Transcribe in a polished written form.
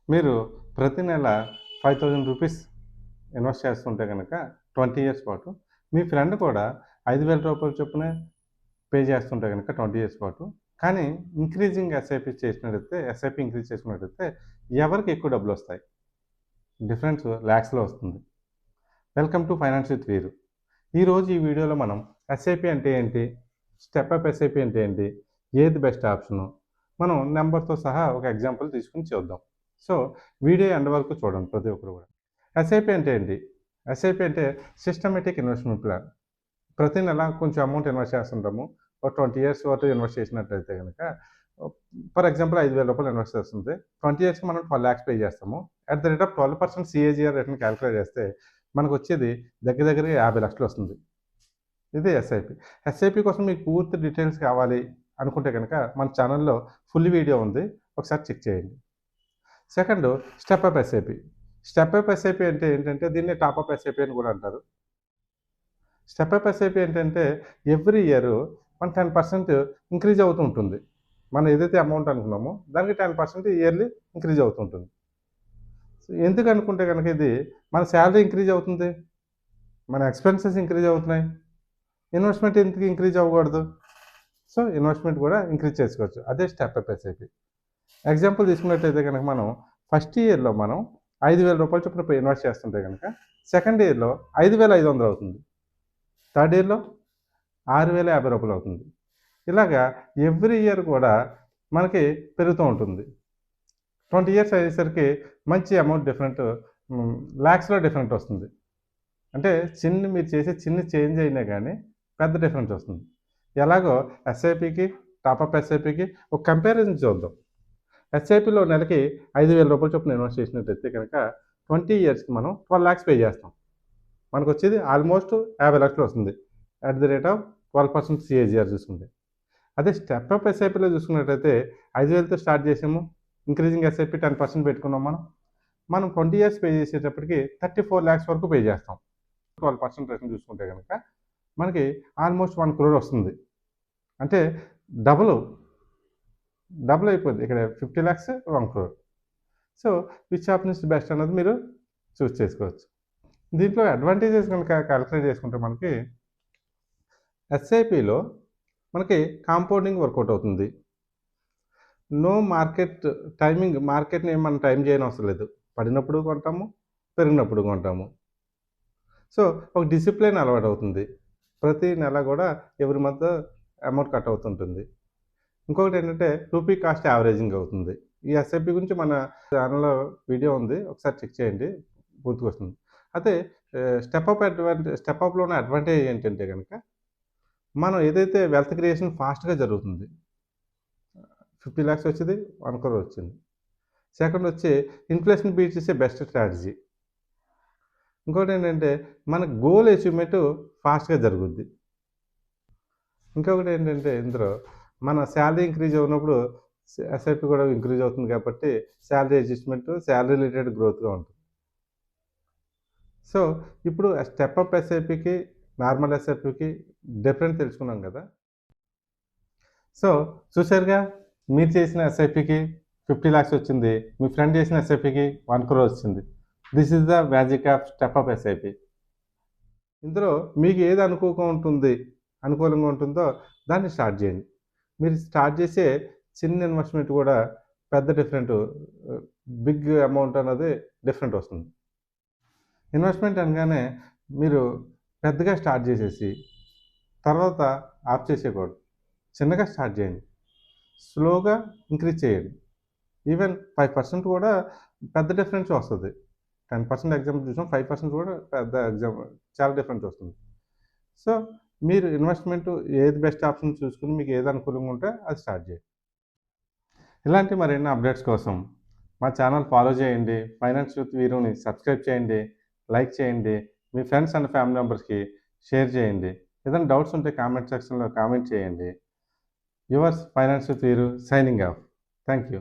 మీరు ప్రతి నెల 5000 రూపీస్ ఇన్వెస్ట్ చేస్తుంటే గనక 20 ఇయర్స్ పాటు, మీ ఫ్రెండ్ కూడా 5000 రూపాయల చొప్పున పే చేస్తుంటే గనక 20 ఇయర్స్ పాటు, కానీ ఎస్ఐపి ఇంక్రీజ్ చేసుకున్నట్టయితే ఎవరికి ఎక్కువ డబ్బులొస్తాయి? డిఫరెన్స్ లాక్స్‌లో వస్తుంది. వెల్కమ్ టు ఫైనాన్స్ విత్ వీరు. ఈరోజు ఈ వీడియోలో మనం ఎస్ఐపి అంటే ఏంటి? స్టెప్ అప్ ఎస్ఐపి అంటే ఏంటి? ఏది బెస్ట్ ఆప్షను? మనం నంబర్‌తో సహా ఒక ఎగ్జాంపుల్ తీసుకొని చూద్దాం. సో, వీడియో ఎండ్ వరకు చూడండి ప్రతి ఒక్కరు కూడా. ఎస్ఐపి అంటే ఏంటి? ఎస్ఐపి అంటే సిస్టమాటిక్ ఇన్వెస్ట్‌మెంట్ ప్లాన్. ప్రతి నెల కొంచెం అమౌంట్ ఇన్వెస్ట్ చేస్తుంటాము. ఒక 20 ఇయర్స్ వరకు ఇన్వెస్ట్ చేసినట్టయితే గనక ఫర్ ఎగ్జాంపుల్ రూ. 5,000 ఇన్వెస్ట్ చేస్తుంటే 20 ఇయర్స్‌కి మనం 12 లాక్స్ పే చేస్తాము. At the rate of 12% CAGR రేట్‌ని కాలిక్యులేట్ చేస్తే మనకొచ్చేది దగ్గర దగ్గరగా 50 లక్షలు వస్తుంది. ఇది ఎస్ఐపి. ఎస్ఐపి కోసం మీకు పూర్తి డీటెయిల్స్ కావాలి అనుకుంటే గనక మన ఛానల్‌లో ఫుల్ వీడియో ఉంది. ఒకసారి చెక్ చేయండి. Second step up SIP. Step up SIP అంటే ఏంటంటే దీన్ని టాప్ అప్ ఎస్ఐపి అని కూడా అంటారు. స్టెప్ అప్ ఎస్ఐపి ఏంటంటే ఎవ్రీ ఇయర్ మన 10% ఇంక్రీజ్ అవుతూ ఉంటుంది. మనం ఏదైతే అమౌంట్ అనుకున్నామో దానికి 10% ఇయర్లీ ఇంక్రీజ్ అవుతూ ఉంటుంది. ఎందుకు అనుకుంటే గనక ఇది మన సాలరీ ఇంక్రీజ్ అవుతుంది. మన ఎక్స్‌పెన్సెస్ ఇంక్రీజ్ అవుతున్నాయి. ఇన్వెస్ట్‌మెంట్ ఎందుకు ఇంక్రీజ్ అవ్వకూడదు? సో, ఇన్వెస్ట్‌మెంట్ కూడా ఇంక్రీజ్ చేసుకోవచ్చు. అదే స్టెప్ అప్ ఎస్ఐపి. ఎగ్జాంపుల్ తీసుకున్నట్టయితే గనక మనం ఫస్ట్ ఇయర్‌లో మనం రూ. 5,000 చొప్పున ఇన్వెస్ట్ చేస్తుంటే గనక సెకండ్ ఇయర్‌లో 5,500 అవుతుంది. థర్డ్ ఇయర్‌లో రూ. 6,050 అవుతుంది. ఇలాగా ఎవ్రీ ఇయర్ కూడా మనకి పెరుగుతూ ఉంటుంది. 20 ఇయర్స్ అయ్యేసరికి మంచి అమౌంట్ లాక్స్‌లో డిఫరెంట్ వస్తుంది. అంటే మీరు చేసే చిన్న చేంజ్ అయినా గానీ పెద్ద డిఫరెన్స్ వస్తుంది. ఎలాగో ఎస్ఐపికి, టాపప్ ఎస్ఐపికి ఒక కంపారిజన్ చూద్దాం. ఎస్ఐపిలో నెలకి రూ. 5,000 చొప్పున ఇన్వెస్ట్ చేసినట్టయితే కనుక 20 ఇయర్స్‌కి మనం 12 లాక్స్ పే చేస్తాం. మనకొచ్చేది ఆల్మోస్ట్ 50 లక్షలు వస్తుంది. At the rate of 12% CAGR చూసుకుంటే. అదే స్టెప్ అప్ ఎస్ఐపిలో చూసుకున్నట్టయితే 5,000తో స్టార్ట్ చేసాము. ఇంక్రీజింగ్ ఎస్ఐపి 10% పెట్టుకున్నాం మనం. మనం 20 ఇయర్స్ పే చేసేటప్పటికి 34 లాక్స్ వరకు పే చేస్తాం. 12% రేట్‌ని చూసుకుంటే గనక మనకి ఆల్మోస్ట్ 1 క్రోర్ వస్తుంది. అంటే డబుల్ అయిపోద్ది. ఇక్కడ 50 lakhs 1 crore. So, which option is best అన్నది మీరు చూస్ చేసుకోవచ్చు. దీంట్లో అడ్వాంటేజెస్ గనక కాలిక్యులేట్ చేసుకుంటే మనకి ఎస్ఐపిలో మనకి కాంపౌండింగ్ వర్కౌట్ అవుతుంది. నో మార్కెట్‌ని మనం టైం చేయనవసరం లేదు. పడినప్పుడు కొంటాము, పెరిగినప్పుడు కొంటాము. సో, ఒక డిసిప్లిన్ అలవాటవుతుంది. ప్రతి నెల కూడా ఎవ్రీ మంత్ అమౌంట్ కట్ అవుతుంటుంది. ఇంకొకటేంటంటే రూపీ కాస్ట్ యావరేజింగ్ అవుతుంది. ఈ ఎస్ఐపి గురించి మన ఛానల్‌లో వీడియో ఉంది. ఒకసారి చెక్ చేయండి. పూర్తిగొస్తుంది. అయితే స్టెప్ అప్‌లో ఉన్న అడ్వాంటేజ్ ఏంటంటే గనక మనం ఏదైతే వెల్త్ క్రియేషన్ ఫాస్ట్‌గా జరుగుతుంది. 50 లాక్స్ వచ్చేది 1 క్రోర్ వచ్చింది. సెకండ్ వచ్చి ఇన్‌ఫ్లేషన్ బీట్ చేసే బెస్ట్ స్ట్రాటజీ. ఇంకోటేంటంటే మన గోల్ అచీవ్‌మెంట్ ఫాస్ట్‌గా జరుగుద్ది. ఇంకొకటేంటంటే ఇందులో మన సాలరీ ఇంక్రీజ్ అవునప్పుడు ఎస్ఐపి కూడా ఇంక్రీజ్ అవుతుంది కాబట్టి సాలరీ అడ్జస్ట్‌మెంట్, సాలరీ రిలేటెడ్ గ్రోత్‌గా ఉంటుంది. సో, ఇప్పుడు స్టెప్ అప్ ఎస్ఐపికి, నార్మల్ ఎస్ఐపికి డిఫరెన్స్ తెలుసుకున్నాం కదా! సో, చూసారుగా మీరు చేసిన ఎస్ఐపికి 50 లాక్స్ వచ్చింది. మీ ఫ్రెండ్ చేసిన ఎస్ఐపికి 1 క్రోర్ వచ్చింది. This is the magic of step up SIP. ఇందులో మీకు ఏది అనుకూలంగా ఉంటుందో దాన్ని స్టార్ట్ చేయండి. మీరు స్టార్ట్ చేసే చిన్న ఇన్వెస్ట్‌మెంట్ కూడా పెద్ద బిగ్ అమౌంట్ అన్నది డిఫరెంట్ వస్తుంది. ఇన్వెస్ట్‌మెంట్ అనగానే మీరు పెద్దగా స్టార్ట్ చేసేసి తర్వాత ఆఫ్ చేసేయకూడదు. చిన్నగా స్టార్ట్ చేయండి. స్లోగా ఇంక్రీజ్ చేయండి. ఈవెన్ 5% కూడా పెద్ద డిఫరెన్స్ వస్తది. 10% ఎగ్జాంపుల్ చూసాం. 5% కూడా చాలా డిఫరెన్స్ వస్తుంది. సో, మీరు ఇన్వెస్ట్‌మెంట్ ఏది బెస్ట్ ఆప్షన్ చూసుకొని మీకు ఏది అనుకూలంగా ఉంటే అది స్టార్ట్ చేయండి. ఇలాంటి మరిన్ని అప్డేట్స్ కోసం మా ఛానల్ ఫాలో చేయండి. ఫైనాన్స్ విత్ వీరుని సబ్స్క్రైబ్ చేయండి, లైక్ చేయండి. మీ ఫ్రెండ్స్ అండ్ ఫ్యామిలీ మెంబర్స్‌కి షేర్ చేయండి. ఏదైనా డౌట్స్ ఉంటే కామెంట్ సెక్షన్‌లో కామెంట్ చేయండి. యువర్స్ ఫైనాన్స్ విత్ వీరు సైనింగ్ ఆఫ్. Thank you.